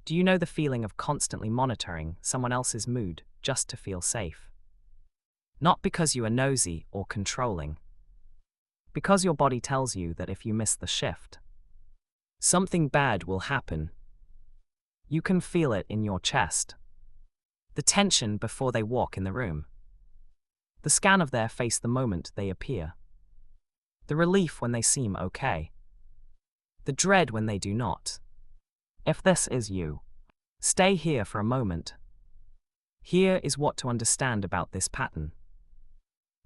Do you know the feeling of constantly monitoring someone else's mood just to feel safe? Not because you are nosy or controlling. Because your body tells you that if you miss the shift, something bad will happen. You can feel it in your chest. The tension before they walk in the room. The scan of their face the moment they appear. The relief when they seem okay. The dread when they do not. If this is you, stay here for a moment. Here is what to understand about this pattern.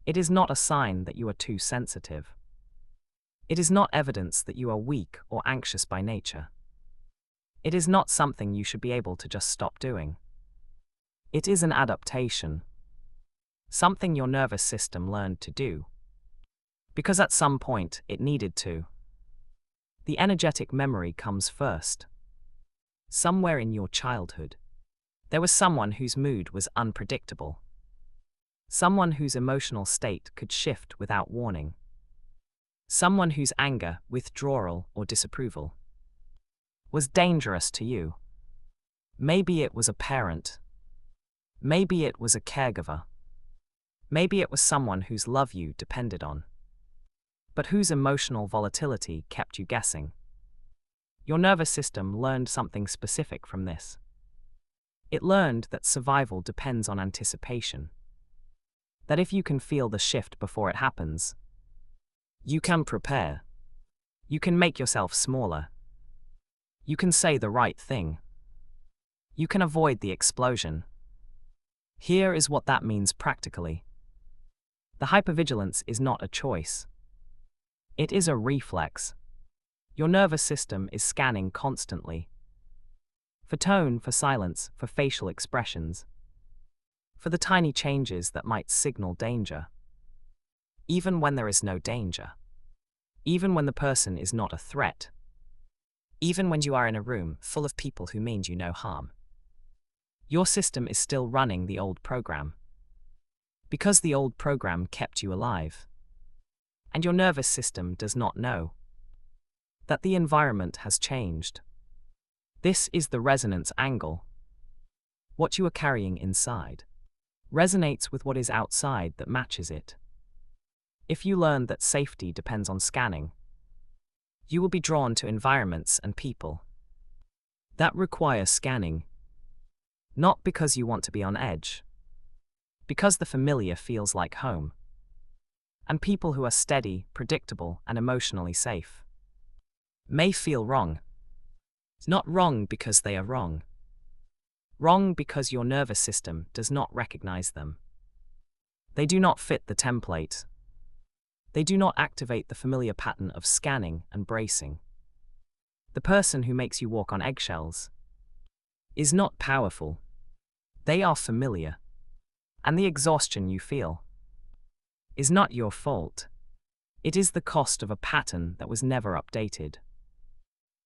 It is not a sign that you are too sensitive. It is not evidence that you are weak or anxious by nature. It is not something you should be able to just stop doing. It is an adaptation. Something your nervous system learned to do. Because at some point it needed to. The energetic memory comes first. Somewhere in your childhood, there was someone whose mood was unpredictable. Someone whose emotional state could shift without warning. Someone whose anger, withdrawal, or disapproval was dangerous to you. Maybe it was a parent. Maybe it was a caregiver. Maybe it was someone whose love you depended on, but whose emotional volatility kept you guessing. Your nervous system learned something specific from this. It learned that survival depends on anticipation. That if you can feel the shift before it happens, you can prepare. You can make yourself smaller. You can say the right thing. You can avoid the explosion. Here is what that means practically. The hypervigilance is not a choice. It is a reflex. Your nervous system is scanning constantly. For tone, for silence, for facial expressions. For the tiny changes that might signal danger. Even when there is no danger. Even when the person is not a threat. Even when you are in a room full of people who mean you no harm. Your system is still running the old program. Because the old program kept you alive. And your nervous system does not know that the environment has changed. This is the resonance angle. What you are carrying inside resonates with what is outside that matches it. If you learn that safety depends on scanning, you will be drawn to environments and people that require scanning. Not because you want to be on edge, because the familiar feels like home. And people who are steady, predictable, and emotionally safe may feel wrong. Not wrong because they are wrong. Wrong because your nervous system does not recognize them. They do not fit the template. They do not activate the familiar pattern of scanning and bracing. The person who makes you walk on eggshells is not powerful. They are familiar. And the exhaustion you feel is not your fault. It is the cost of a pattern that was never updated.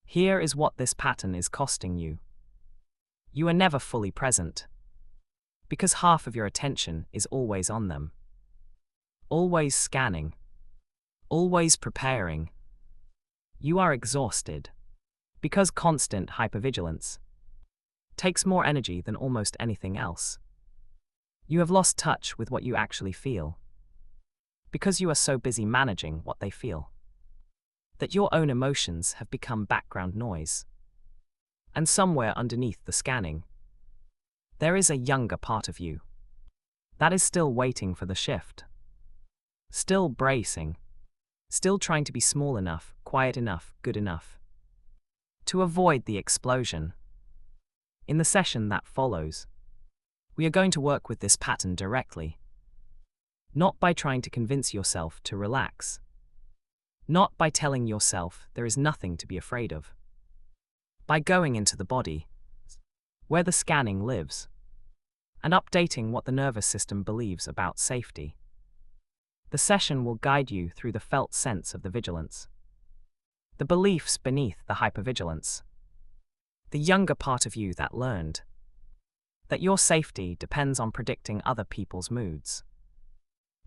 Here is what this pattern is costing you. You are never fully present. Because half of your attention is always on them. Always scanning. Always preparing. You are exhausted. Because constant hypervigilance takes more energy than almost anything else. You have lost touch with what you actually feel. Because you are so busy managing what they feel, that your own emotions have become background noise. And somewhere underneath the scanning, there is a younger part of you that is still waiting for the shift. Still bracing. Still trying to be small enough, quiet enough, good enough to avoid the explosion. In the session that follows, we are going to work with this pattern directly. Not by trying to convince yourself to relax. Not by telling yourself there is nothing to be afraid of. By going into the body, where the scanning lives, and updating what the nervous system believes about safety. The session will guide you through the felt sense of the vigilance. The beliefs beneath the hypervigilance. The younger part of you that learned that your safety depends on predicting other people's moods.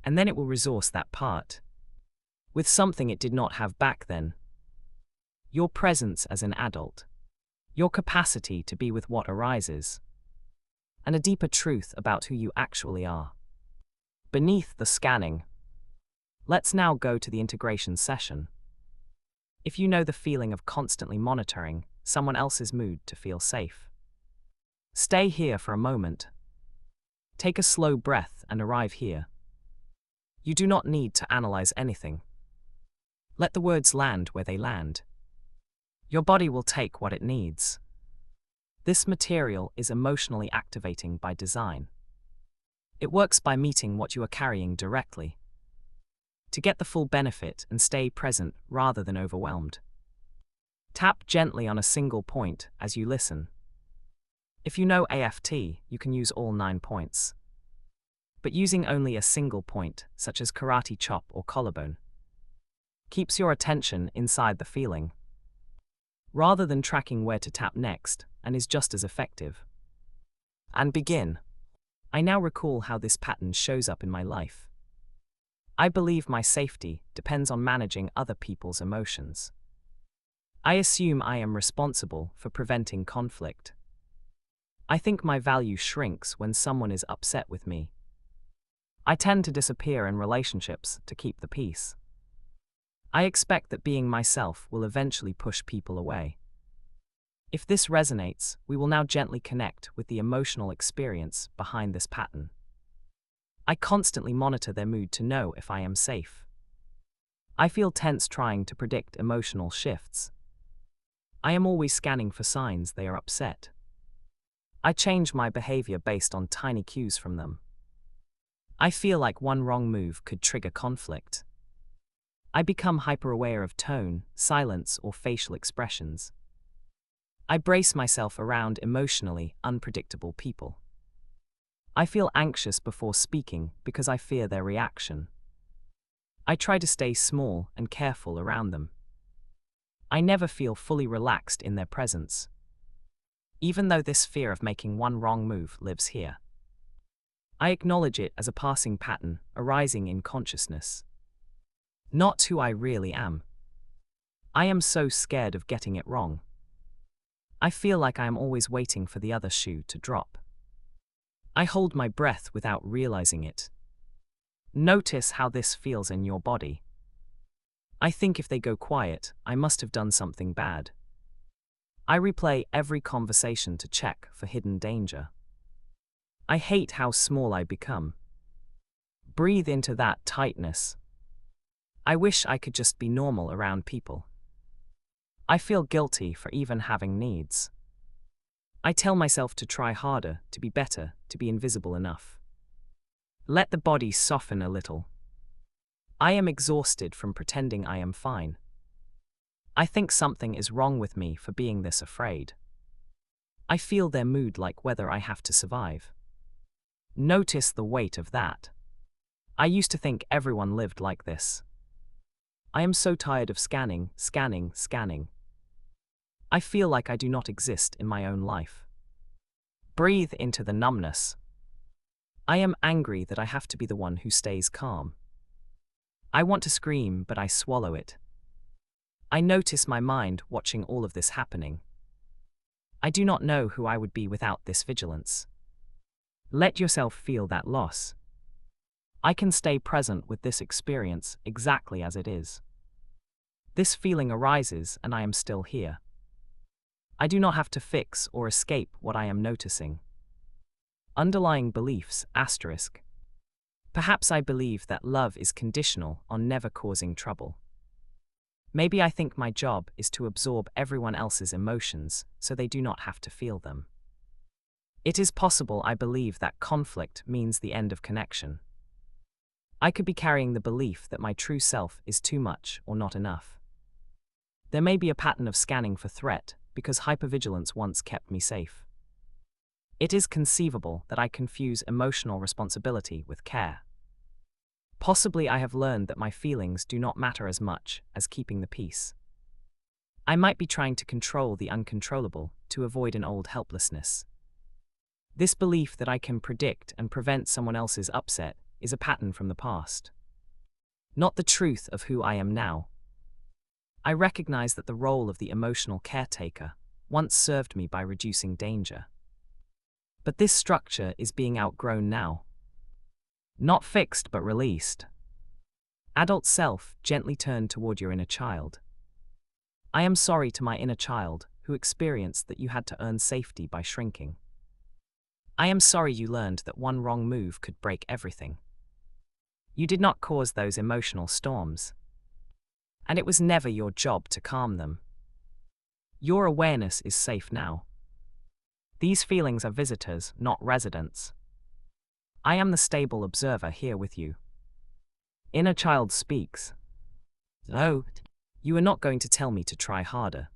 And then it will resource that part with something it did not have back then. Your presence as an adult. your capacity to be with what arises, and a deeper truth about who you actually are. Beneath the scanning, let's now go to the integration session. If you know the feeling of constantly monitoring someone else's mood to feel safe, stay here for a moment. Take a slow breath and arrive here. You do not need to analyze anything. Let the words land where they land. Your body will take what it needs. This material is emotionally activating by design. It works by meeting what you are carrying directly. To get the full benefit and stay present rather than overwhelmed, tap gently on a single point as you listen. If you know AFT, you can use all 9 points. But using only a single point, such as karate chop or collarbone, keeps your attention inside the feeling, rather than tracking where to tap next, and is just as effective. And begin. I now recall how this pattern shows up in my life. I believe my safety depends on managing other people's emotions. I assume I am responsible for preventing conflict. I think my value shrinks when someone is upset with me. I tend to disappear in relationships to keep the peace. I expect that being myself will eventually push people away. If this resonates, we will now gently connect with the emotional experience behind this pattern. I constantly monitor their mood to know if I am safe. I feel tense trying to predict emotional shifts. I am always scanning for signs they are upset. I change my behavior based on tiny cues from them. I feel like one wrong move could trigger conflict. I become hyper-aware of tone, silence, or facial expressions. I brace myself around emotionally unpredictable people. I feel anxious before speaking because I fear their reaction. I try to stay small and careful around them. I never feel fully relaxed in their presence, even though this fear of making one wrong move lives here. I acknowledge it as a passing pattern arising in consciousness, not who I really am. I am so scared of getting it wrong. I feel like I am always waiting for the other shoe to drop. I hold my breath without realizing it. Notice how this feels in your body. I think if they go quiet, I must have done something bad. I replay every conversation to check for hidden danger. I hate how small I become. Breathe into that tightness. I wish I could just be normal around people. I feel guilty for even having needs. I tell myself to try harder, to be better, to be invisible enough. Let the body soften a little. I am exhausted from pretending I am fine. I think something is wrong with me for being this afraid. I feel their mood like whether I have to survive. Notice the weight of that. I used to think everyone lived like this. I am so tired of scanning. I feel like I do not exist in my own life. Breathe into the numbness. I am angry that I have to be the one who stays calm. I want to scream, but I swallow it. I notice my mind watching all of this happening. I do not know who I would be without this vigilance. Let yourself feel that loss. I can stay present with this experience exactly as it is. This feeling arises and I am still here. I do not have to fix or escape what I am noticing. Underlying beliefs, asterisk. Perhaps I believe that love is conditional on never causing trouble. Maybe I think my job is to absorb everyone else's emotions so they do not have to feel them. It is possible I believe that conflict means the end of connection. I could be carrying the belief that my true self is too much or not enough. There may be a pattern of scanning for threat because hypervigilance once kept me safe. It is conceivable that I confuse emotional responsibility with care. Possibly I have learned that my feelings do not matter as much as keeping the peace. I might be trying to control the uncontrollable to avoid an old helplessness. This belief that I can predict and prevent someone else's upset is a pattern from the past, not the truth of who I am now. I recognize that the role of the emotional caretaker once served me by reducing danger. But this structure is being outgrown now. Not fixed but released. Adult self, gently turn toward your inner child. I am sorry to my inner child, who experienced that you had to earn safety by shrinking. I am sorry you learned that one wrong move could break everything. You did not cause those emotional storms. And it was never your job to calm them. Your awareness is safe now. These feelings are visitors, not residents. I am the stable observer here with you. Inner child speaks. Oh, you are not going to tell me to try harder.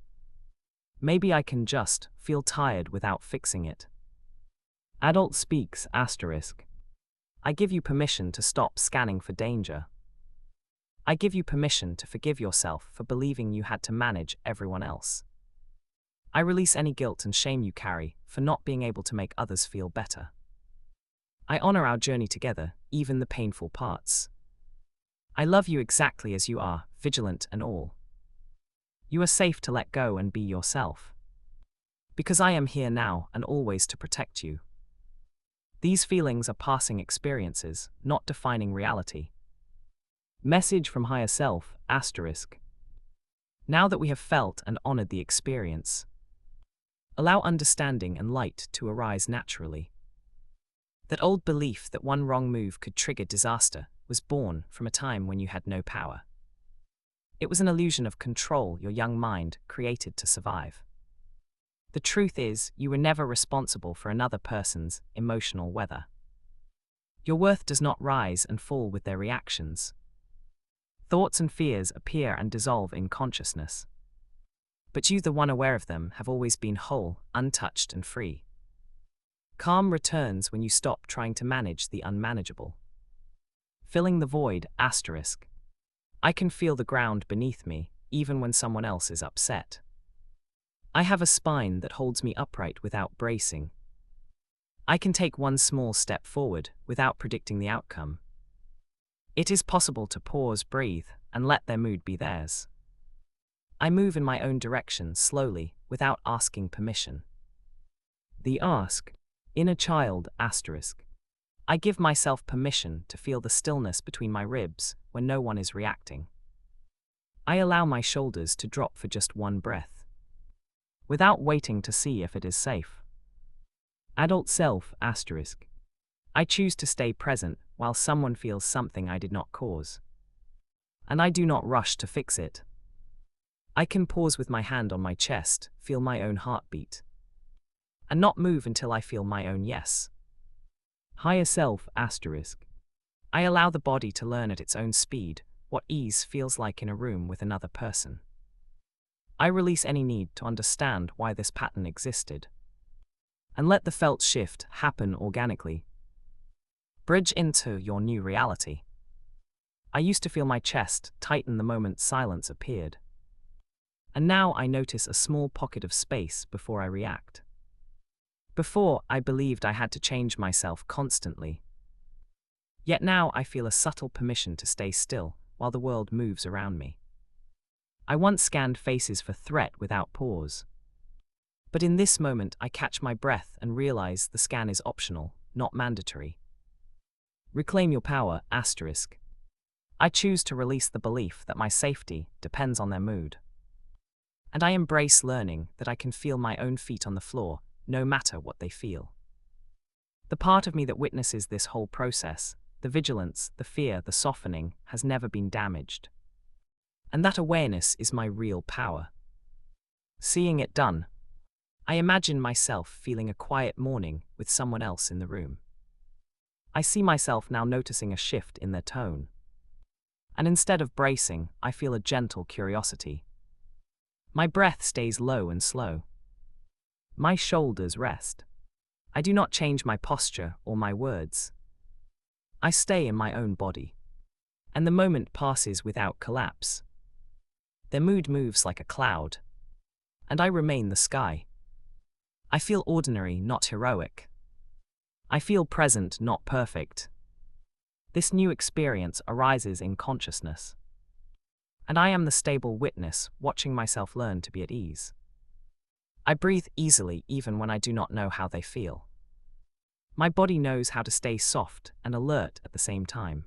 Maybe I can just feel tired without fixing it. Adult speaks, asterisk. I give you permission to stop scanning for danger. I give you permission to forgive yourself for believing you had to manage everyone else. I release any guilt and shame you carry for not being able to make others feel better. I honor our journey together, even the painful parts. I love you exactly as you are, vigilant and all. You are safe to let go and be yourself. Because I am here now and always to protect you. These feelings are passing experiences, not defining reality. Message from higher self, asterisk. Now that we have felt and honored the experience, allow understanding and light to arise naturally. That old belief that one wrong move could trigger disaster was born from a time when you had no power. It was an illusion of control your young mind created to survive. The truth is, you were never responsible for another person's emotional weather. Your worth does not rise and fall with their reactions. Thoughts and fears appear and dissolve in consciousness. But you, the one aware of them, have always been whole, untouched and free. Calm returns when you stop trying to manage the unmanageable. Filling the void, asterisk. I can feel the ground beneath me, even when someone else is upset. I have a spine that holds me upright without bracing. I can take one small step forward without predicting the outcome. It is possible to pause, breathe, and let their mood be theirs. I move in my own direction slowly, without asking permission. The ask, inner child, asterisk. I give myself permission to feel the stillness between my ribs when no one is reacting. I allow my shoulders to drop for just one breath, without waiting to see if it is safe. Adult self, asterisk. I choose to stay present while someone feels something I did not cause. And I do not rush to fix it. I can pause with my hand on my chest, feel my own heartbeat, and not move until I feel my own yes. Higher self, asterisk. I allow the body to learn at its own speed what ease feels like in a room with another person. I release any need to understand why this pattern existed, and let the felt shift happen organically. Bridge into your new reality. I used to feel my chest tighten the moment silence appeared. And now I notice a small pocket of space before I react. Before, I believed I had to change myself constantly. Yet now I feel a subtle permission to stay still while the world moves around me. I once scanned faces for threat without pause. But in this moment I catch my breath and realize the scan is optional, not mandatory. Reclaim your power, asterisk. I choose to release the belief that my safety depends on their mood. And I embrace learning that I can feel my own feet on the floor, no matter what they feel. The part of me that witnesses this whole process, the vigilance, the fear, the softening, has never been damaged. And that awareness is my real power. Seeing it done, I imagine myself feeling a quiet morning with someone else in the room. I see myself now noticing a shift in their tone. And instead of bracing, I feel a gentle curiosity. My breath stays low and slow. My shoulders rest. I do not change my posture or my words. I stay in my own body. And the moment passes without collapse. Their mood moves like a cloud. And I remain the sky. I feel ordinary, not heroic. I feel present, not perfect. This new experience arises in consciousness. And I am the stable witness, watching myself learn to be at ease. I breathe easily even when I do not know how they feel. My body knows how to stay soft and alert at the same time.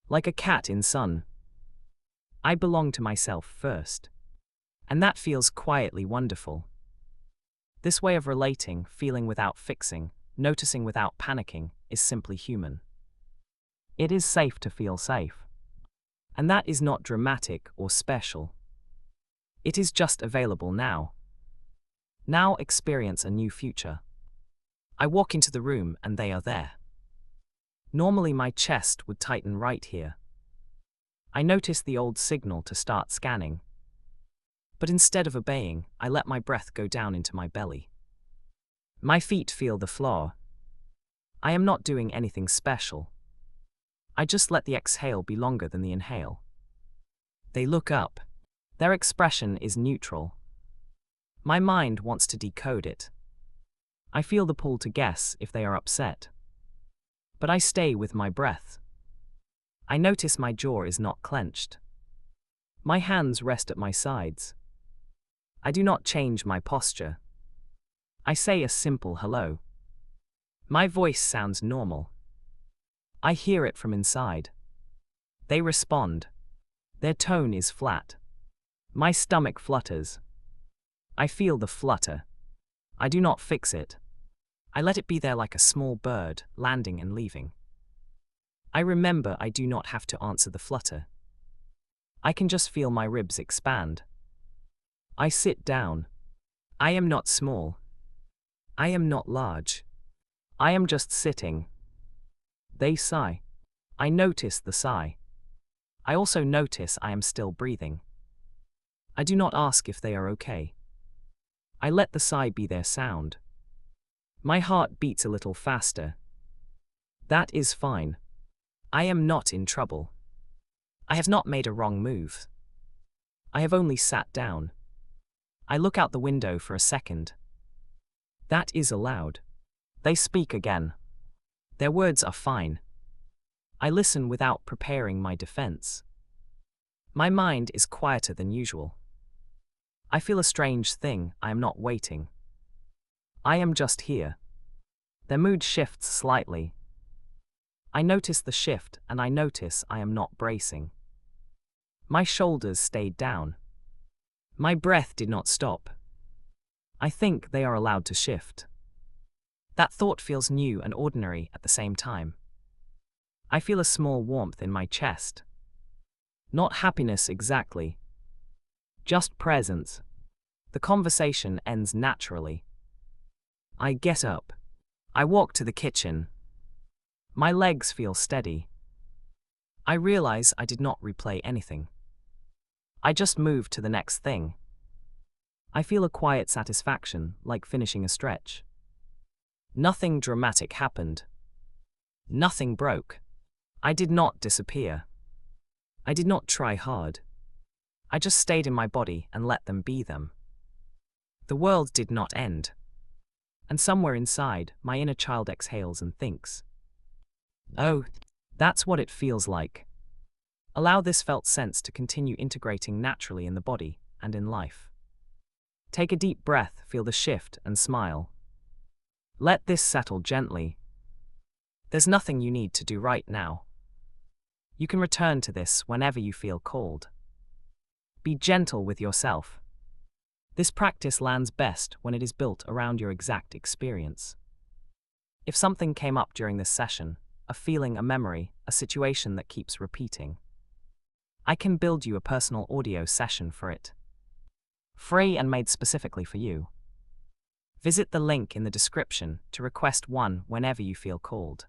Like a cat in sun, I belong to myself first. And that feels quietly wonderful. This way of relating, feeling without fixing, noticing without panicking, is simply human. It is safe to feel safe. And that is not dramatic or special. It is just available now. Now experience a new future. I walk into the room and they are there. Normally my chest would tighten right here. I notice the old signal to start scanning. But instead of obeying, I let my breath go down into my belly. My feet feel the floor. I am not doing anything special. I just let the exhale be longer than the inhale. They look up. Their expression is neutral. My mind wants to decode it. I feel the pull to guess if they are upset. But I stay with my breath. I notice my jaw is not clenched. My hands rest at my sides. I do not change my posture. I say a simple hello. My voice sounds normal. I hear it from inside. They respond. Their tone is flat. My stomach flutters. I feel the flutter. I do not fix it. I let it be there like a small bird, landing and leaving. I remember I do not have to answer the flutter. I can just feel my ribs expand. I sit down. I am not small. I am not large. I am just sitting. They sigh. I notice the sigh. I also notice I am still breathing. I do not ask if they are okay. I let the sigh be their sound. My heart beats a little faster. That is fine. I am not in trouble. I have not made a wrong move. I have only sat down. I look out the window for a second. That is allowed. They speak again. Their words are fine. I listen without preparing my defense. My mind is quieter than usual. I feel a strange thing. I am not waiting. I am just here. Their mood shifts slightly. I notice the shift and I notice I am not bracing. My shoulders stayed down. My breath did not stop. I think they are allowed to shift. That thought feels new and ordinary at the same time. I feel a small warmth in my chest. Not happiness exactly. Just presence. The conversation ends naturally. I get up. I walk to the kitchen. My legs feel steady. I realize I did not replay anything. I just moved to the next thing. I feel a quiet satisfaction, like finishing a stretch. Nothing dramatic happened. Nothing broke. I did not disappear. I did not try hard. I just stayed in my body and let them be them. The world did not end. And somewhere inside, my inner child exhales and thinks, "Oh, that's what it feels like." Allow this felt sense to continue integrating naturally in the body and in life. Take a deep breath, feel the shift, and smile. Let this settle gently. There's nothing you need to do right now. You can return to this whenever you feel called. Be gentle with yourself. This practice lands best when it is built around your exact experience. If something came up during this session, a feeling, a memory, a situation that keeps repeating, I can build you a personal audio session for it. Free and made specifically for you. Visit the link in the description to request one whenever you feel called.